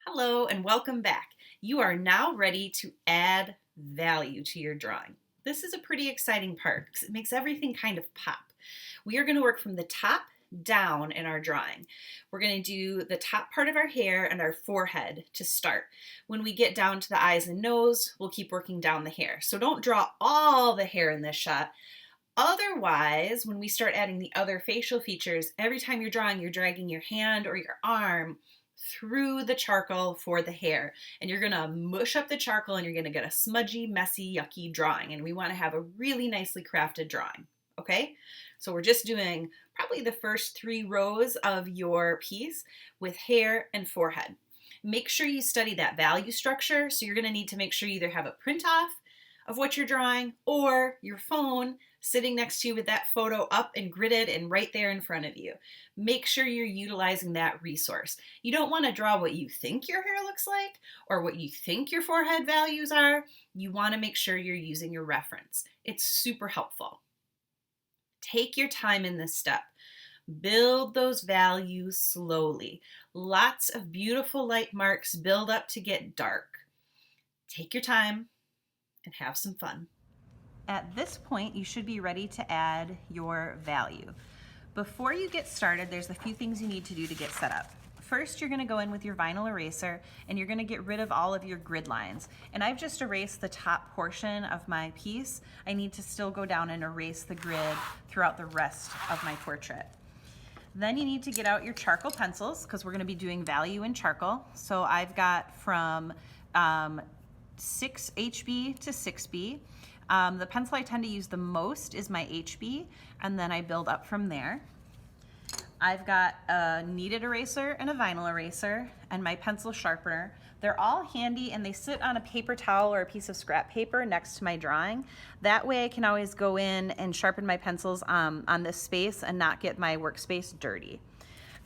Hello and welcome back. You are now ready to add value to your drawing. This is a pretty exciting part because it makes everything kind of pop. We are going to work from the top down in our drawing. We're going to do the top part of our hair and our forehead to start. When we get down to the eyes and nose, we'll keep working down the hair. So don't draw all the hair in this shot. Otherwise, when we start adding the other facial features, every time you're drawing, you're dragging your hand or your arm through the charcoal for the hair. And you're gonna mush up the charcoal and you're gonna get a smudgy, messy, yucky drawing. And we wanna have a really nicely crafted drawing, okay? So we're just doing probably the first 3 rows of your piece with hair and forehead. Make sure you study that value structure. So you're gonna need to make sure you either have a print off of what you're drawing or your phone sitting next to you with that photo up and gridded and right there in front of you. Make sure you're utilizing that resource. You don't want to draw what you think your hair looks like or what you think your forehead values are. You want to make sure you're using your reference. It's super helpful. Take your time in this step. Build those values slowly. Lots of beautiful light marks build up to get dark. Take your time and have some fun. At this point, you should be ready to add your value. Before you get started, there's a few things you need to do to get set up. First, you're gonna go in with your vinyl eraser and you're gonna get rid of all of your grid lines. And I've just erased the top portion of my piece. I need to still go down and erase the grid throughout the rest of my portrait. Then you need to get out your charcoal pencils because we're gonna be doing value in charcoal. So I've got from 6 HB to 6B. The pencil I tend to use the most is my HB, and then I build up from there. I've got a kneaded eraser and a vinyl eraser and my pencil sharpener. They're all handy and they sit on a paper towel or a piece of scrap paper next to my drawing. That way I can always go in and sharpen my pencils on this space and not get my workspace dirty.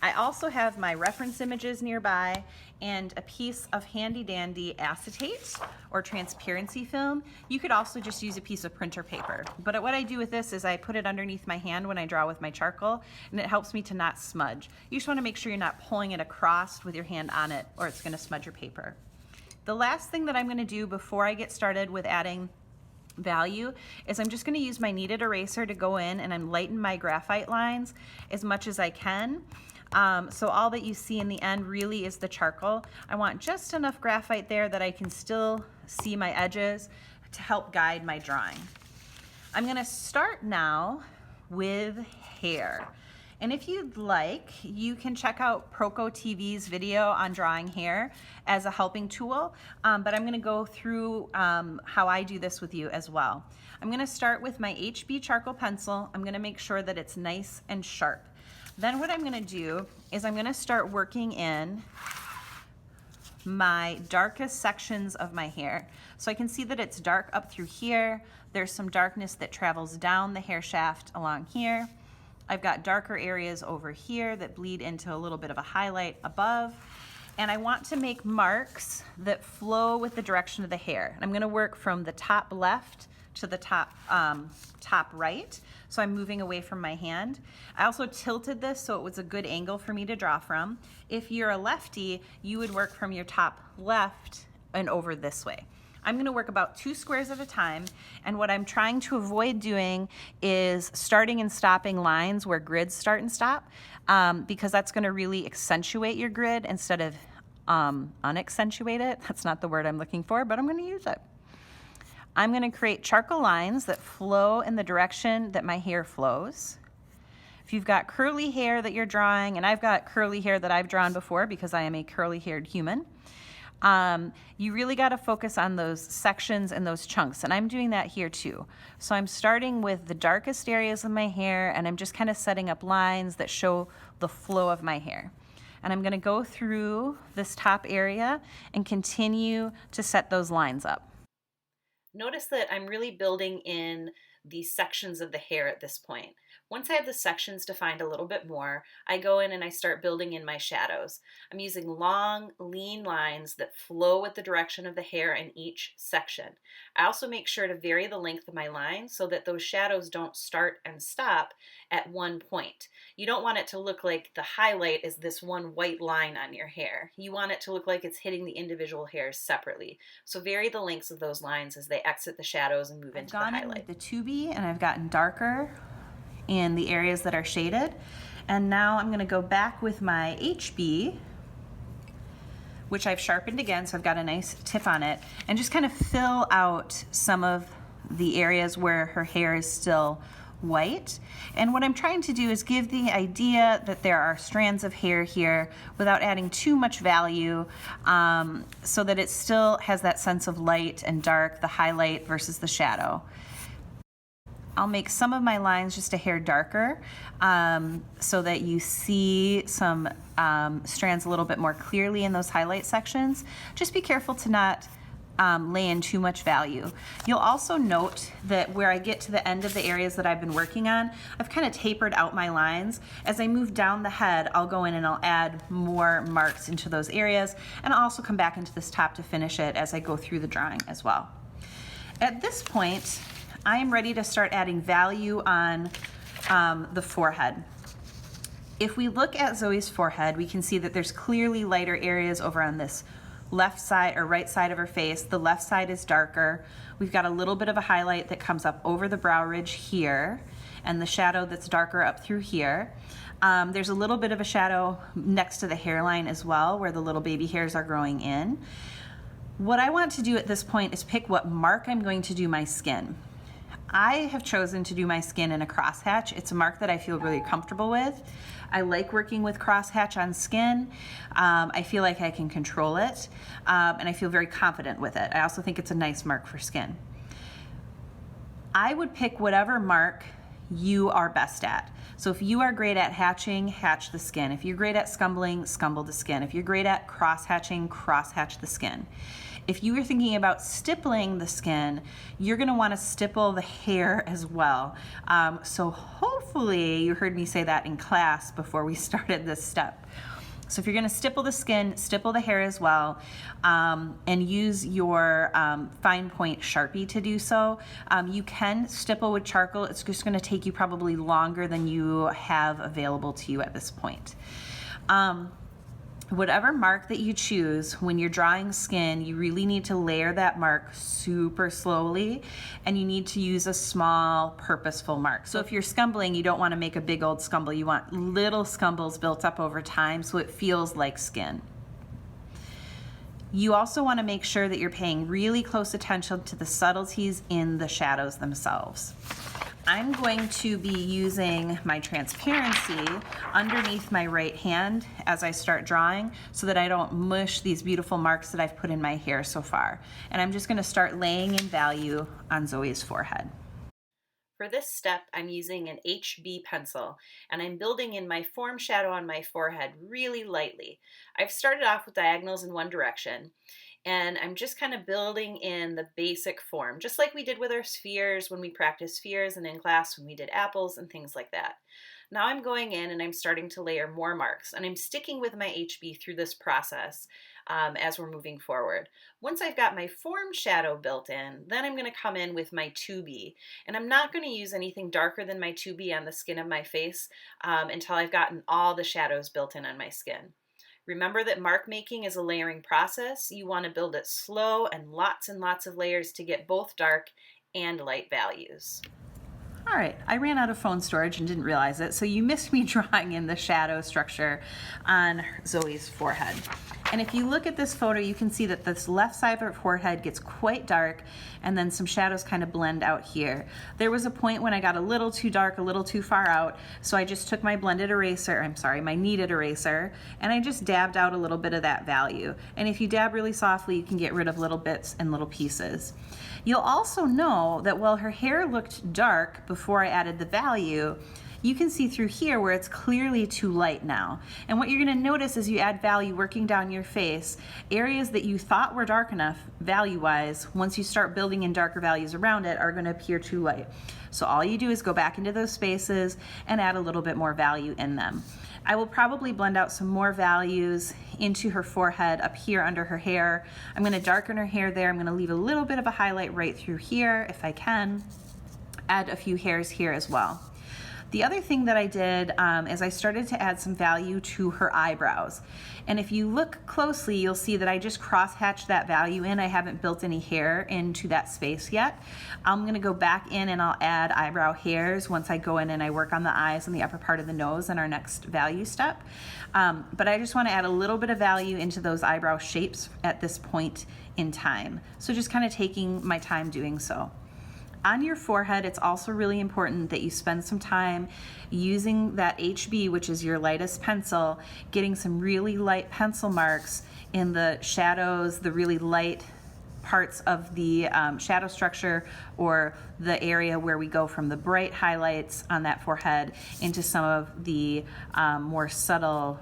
I also have my reference images nearby and a piece of handy dandy acetate or transparency film. You could also just use a piece of printer paper. But what I do with this is I put it underneath my hand when I draw with my charcoal, and it helps me to not smudge. You just want to make sure you're not pulling it across with your hand on it or it's going to smudge your paper. The last thing that I'm going to do before I get started with adding value is I'm just going to use my kneaded eraser to go in and I'm lighten my graphite lines as much as I can. So all that you see in the end really is the charcoal. I want just enough graphite there that I can still see my edges to help guide my drawing. I'm going to start now with hair. And if you'd like, you can check out Proco TV's video on drawing hair as a helping tool, but I'm going to go through how I do this with you as well. I'm going to start with my HB charcoal pencil. I'm going to make sure that it's nice and sharp. Then what I'm going to do is I'm going to start working in my darkest sections of my hair. So I can see that it's dark up through here. There's some darkness that travels down the hair shaft along here. I've got darker areas over here that bleed into a little bit of a highlight above. And I want to make marks that flow with the direction of the hair. I'm going to work from the top left to the top right. So I'm moving away from my hand. I also tilted this so it was a good angle for me to draw from. If you're a lefty, you would work from your top left and over this way. I'm gonna work about 2 squares at a time, and what I'm trying to avoid doing is starting and stopping lines where grids start and stop, because that's gonna really accentuate your grid instead of unaccentuate it. That's not the word I'm looking for, but I'm gonna use it. I'm going to create charcoal lines that flow in the direction that my hair flows. If you've got curly hair that you're drawing, and I've got curly hair that I've drawn before because I am a curly-haired human, you really got to focus on those sections and those chunks, and I'm doing that here too. So I'm starting with the darkest areas of my hair, and I'm just kind of setting up lines that show the flow of my hair. And I'm going to go through this top area and continue to set those lines up. Notice that I'm really building in these sections of the hair at this point. Once I have the sections defined a little bit more, I go in and I start building in my shadows. I'm using long, lean lines that flow with the direction of the hair in each section. I also make sure to vary the length of my line so that those shadows don't start and stop at one point. You don't want it to look like the highlight is this one white line on your hair. You want it to look like it's hitting the individual hairs separately. So vary the lengths of those lines as they exit the shadows and move into the highlight. I've gone in with the 2B and I've gotten darker in the areas that are shaded. And now I'm going to go back with my HB, which I've sharpened again, so I've got a nice tip on it, and just kind of fill out some of the areas where her hair is still white. And what I'm trying to do is give the idea that there are strands of hair here without adding too much value, so that it still has that sense of light and dark, the highlight versus the shadow. I'll make some of my lines just a hair darker, so that you see some strands a little bit more clearly in those highlight sections. Just be careful to not lay in too much value. You'll also note that where I get to the end of the areas that I've been working on, I've kind of tapered out my lines. As I move down the head, I'll go in and I'll add more marks into those areas, and I'll also come back into this top to finish it as I go through the drawing as well. At this point, I am ready to start adding value on the forehead. If we look at Zoe's forehead, we can see that there's clearly lighter areas over on this left side or right side of her face. The left side is darker. We've got a little bit of a highlight that comes up over the brow ridge here, and the shadow that's darker up through here. There's a little bit of a shadow next to the hairline as well, where the little baby hairs are growing in. What I want to do at this point is pick what mark I'm going to do my skin. I have chosen to do my skin in a crosshatch. It's a mark that I feel really comfortable with. I like working with crosshatch on skin. I feel like I can control it, and I feel very confident with it. I also think it's a nice mark for skin. I would pick whatever mark you are best at. So if you are great at hatching, hatch the skin. If you're great at scumbling, scumble the skin. If you're great at cross-hatching, cross-hatch the skin. If you are thinking about stippling the skin, you're going to want to stipple the hair as well. So hopefully you heard me say that in class before we started this step. So if you're going to stipple the skin, stipple the hair as well, and use your fine point Sharpie to do so. You can stipple with charcoal. It's just going to take you probably longer than you have available to you at this point. Whatever mark that you choose, when you're drawing skin, you really need to layer that mark super slowly, and you need to use a small purposeful mark. So if you're scumbling, you don't want to make a big old scumble. You want little scumbles built up over time so it feels like skin. You also want to make sure that you're paying really close attention to the subtleties in the shadows themselves. I'm going to be using my transparency underneath my right hand as I start drawing so that I don't mush these beautiful marks that I've put in my hair so far. And I'm just going to start laying in value on Zoe's forehead. For this step, I'm using an HB pencil, and I'm building in my form shadow on my forehead really lightly. I've started off with diagonals in one direction, and I'm just kind of building in the basic form, just like we did with our spheres when we practiced spheres and in class when we did apples and things like that. Now I'm going in and I'm starting to layer more marks, and I'm sticking with my HB through this process as we're moving forward. Once I've got my form shadow built in, then I'm going to come in with my 2B, and I'm not going to use anything darker than my 2B on the skin of my face until I've gotten all the shadows built in on my skin. Remember that mark making is a layering process. You want to build it slow and lots of layers to get both dark and light values. All right, I ran out of phone storage and didn't realize it, so you missed me drawing in the shadow structure on Zoe's forehead. And if you look at this photo, you can see that this left side of her forehead gets quite dark, and then some shadows kind of blend out here. There was a point when I got a little too dark, a little too far out, so I just took my blended eraser, my kneaded eraser, and I just dabbed out a little bit of that value. And if you dab really softly, you can get rid of little bits and little pieces. You'll also know that while her hair looked dark before I added the value, you can see through here where it's clearly too light now. And what you're going to notice as you add value working down your face, areas that you thought were dark enough value-wise, once you start building in darker values around it, are going to appear too light. So all you do is go back into those spaces and add a little bit more value in them. I will probably blend out some more values into her forehead up here under her hair. I'm going to darken her hair there. I'm going to leave a little bit of a highlight right through here if I can. Add a few hairs here as well. The other thing that I did is I started to add some value to her eyebrows. And if you look closely, you'll see that I just cross-hatched that value in. I haven't built any hair into that space yet. I'm going to go back in and I'll add eyebrow hairs once I go in and I work on the eyes and the upper part of the nose in our next value step. But I just want to add a little bit of value into those eyebrow shapes at this point in time. So just kind of taking my time doing so. On your forehead, it's also really important that you spend some time using that HB, which is your lightest pencil, getting some really light pencil marks in the shadows, the really light parts of the shadow structure, or the area where we go from the bright highlights on that forehead into some of the more subtle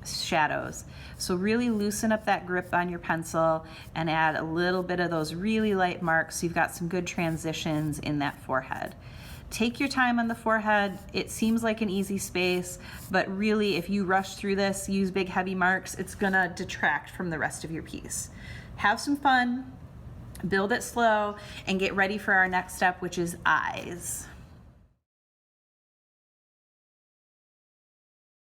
shadows. So really loosen up that grip on your pencil and add a little bit of those really light marks so you've got some good transitions in that forehead. Take your time on the forehead. It seems like an easy space, but really if you rush through this, use big heavy marks, it's gonna detract from the rest of your piece. Have some fun, build it slow, and get ready for our next step, which is eyes.